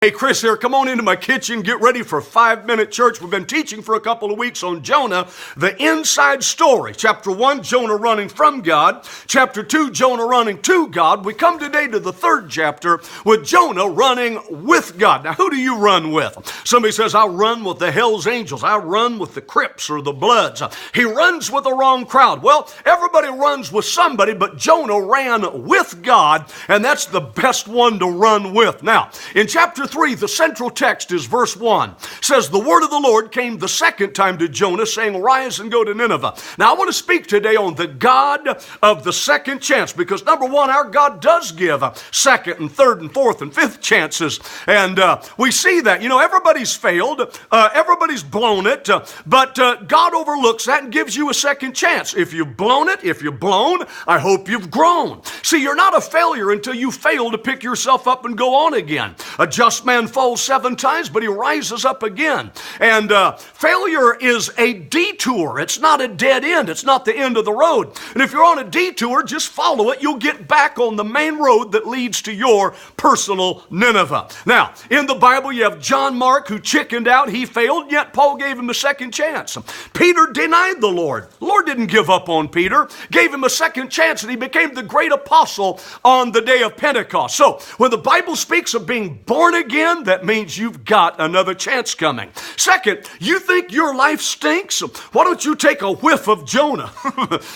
Hey, Kris here. Come on into my kitchen. Get ready for 5-minute church. We've been teaching for a couple of weeks on Jonah, the inside story. Chapter 1, Jonah running from God. Chapter 2, Jonah running to God. We come today to the third chapter with Jonah running with God. Now, who do you run with? Somebody says, I run with the Hell's Angels. I run with the Crips or the Bloods. He runs with the wrong crowd. Well, everybody runs with somebody, but Jonah ran with God, and that's the best one to run with. Now, in chapter 3, the central text is verse 1. It says, the word of the Lord came the second time to Jonah, saying, rise and go to Nineveh. Now, I want to speak today on the God of the second chance, because number one, our God does give second and third and fourth and fifth chances. And we see that. You know, everybody's failed. Everybody's blown it. But God overlooks that and gives you a second chance. If you've blown it, if you've blown, I hope you've grown. See, you're not a failure until you fail to pick yourself up and go on again. A just man falls 7 times, but he rises up again. And failure is a detour. It's not a dead end. It's not the end of the road. And if you're on a detour, just follow it. You'll get back on the main road that leads to your personal Nineveh. Now, in the Bible, you have John Mark who chickened out. He failed, yet Paul gave him a second chance. Peter denied the Lord. The Lord didn't give up on Peter, gave him a second chance, and he became the great apostle on the day of Pentecost. So, when the Bible speaks of being born again, that means you've got another chance coming. Second, you think your life stinks? Why don't you take a whiff of Jonah?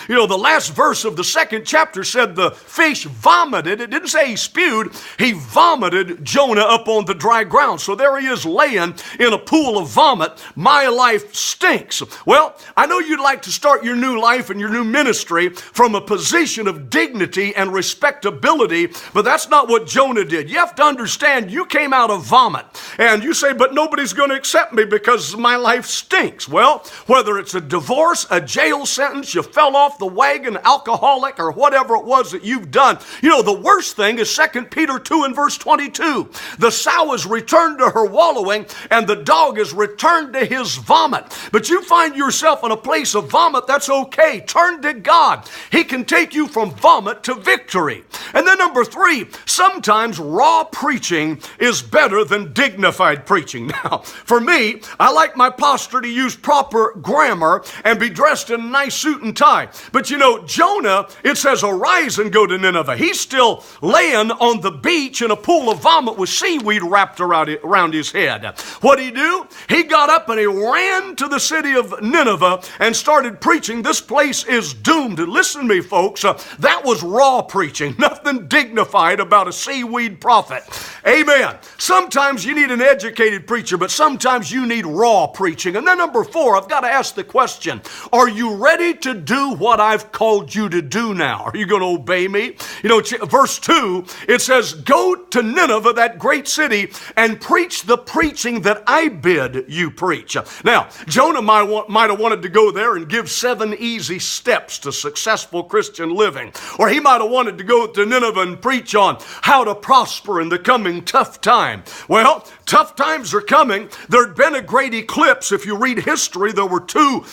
You know, the last verse of the second chapter said the fish vomited. It didn't say he spewed. He vomited Jonah up on the dry ground. So there he is laying in a pool of vomit. My life stinks. Well, I know you'd like to start your new life and your new ministry from a position of dignity and respectability, but that's not what Jonah did. You have to understand, you came out of vomit. And you say, but nobody's going to accept me because my life stinks. Well, whether it's a divorce, a jail sentence, you fell off the wagon, alcoholic, or whatever it was that you've done. You know, the worst thing is 2 Peter 2 and verse 22. The sow is returned to her wallowing, and the dog is returned to his vomit. But you find yourself in a place of vomit, that's okay. Turn to God. He can take you from vomit to victory. And then number 3, sometimes raw preaching is better than dignified preaching. Now, for me, I like my pastor to use proper grammar and be dressed in a nice suit and tie. But you know, Jonah, it says, arise and go to Nineveh. He's still laying on the beach in a pool of vomit with seaweed wrapped around his head. What'd he do? He got up and he ran to the city of Nineveh and started preaching. This place is doomed. And listen to me, folks, that was raw preaching. Nothing dignified about a seaweed prophet. Amen. Sometimes you need an educated preacher, but sometimes you need raw preaching. And then number 4, I've got to ask the question, are you ready to do what I've called you to do now? Are you going to obey me? You know, verse 2, it says, go to Nineveh, that great city, and preach the preaching that I bid you preach. Now, Jonah might have wanted to go there and give 7 easy steps to successful Christian living. Or he might have wanted to go to Nineveh and preach on how to prosper in the coming tough time. Well, tough times are coming. There'd been a great eclipse. If you read history, there were 2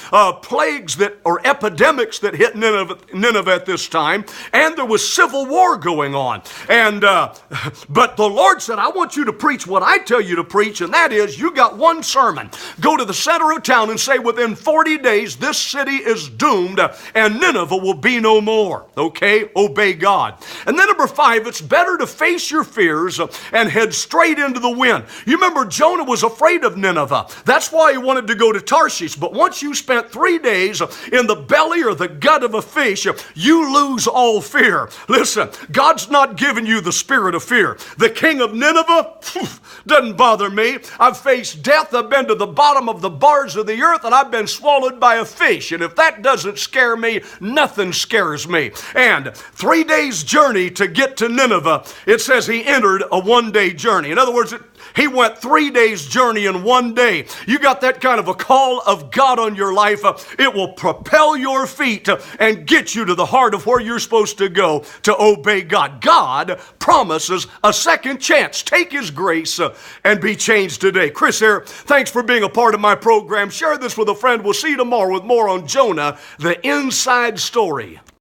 plagues or epidemics that hit Nineveh at this time, and there was civil war going on. And but the Lord said, I want you to preach what I tell you to preach, and that is, you got one sermon. Go to the center of town and say, within 40 days, this city is doomed, and Nineveh will be no more. Okay? Obey God. And then number 5, it's better to face your fears and head straight into the wind. You remember Jonah was afraid of Nineveh. That's why he wanted to go to Tarshish. But once you spent 3 days in the belly or the gut of a fish, you lose all fear. Listen, God's not giving you the spirit of fear. The king of Nineveh doesn't bother me. I've faced death. I've been to the bottom of the bars of the earth, and I've been swallowed by a fish. And if that doesn't scare me, nothing scares me. And 3 days journey to get to Nineveh, it says he entered a 1-day journey. In other words, he went 3 days journey in 1 day. You got that kind of a call of God on your life. It will propel your feet and get you to the heart of where you're supposed to go to obey God. God promises a second chance. Take his grace and be changed today. Kris here. Thanks for being a part of my program. Share this with a friend. We'll see you tomorrow with more on Jonah, the inside story.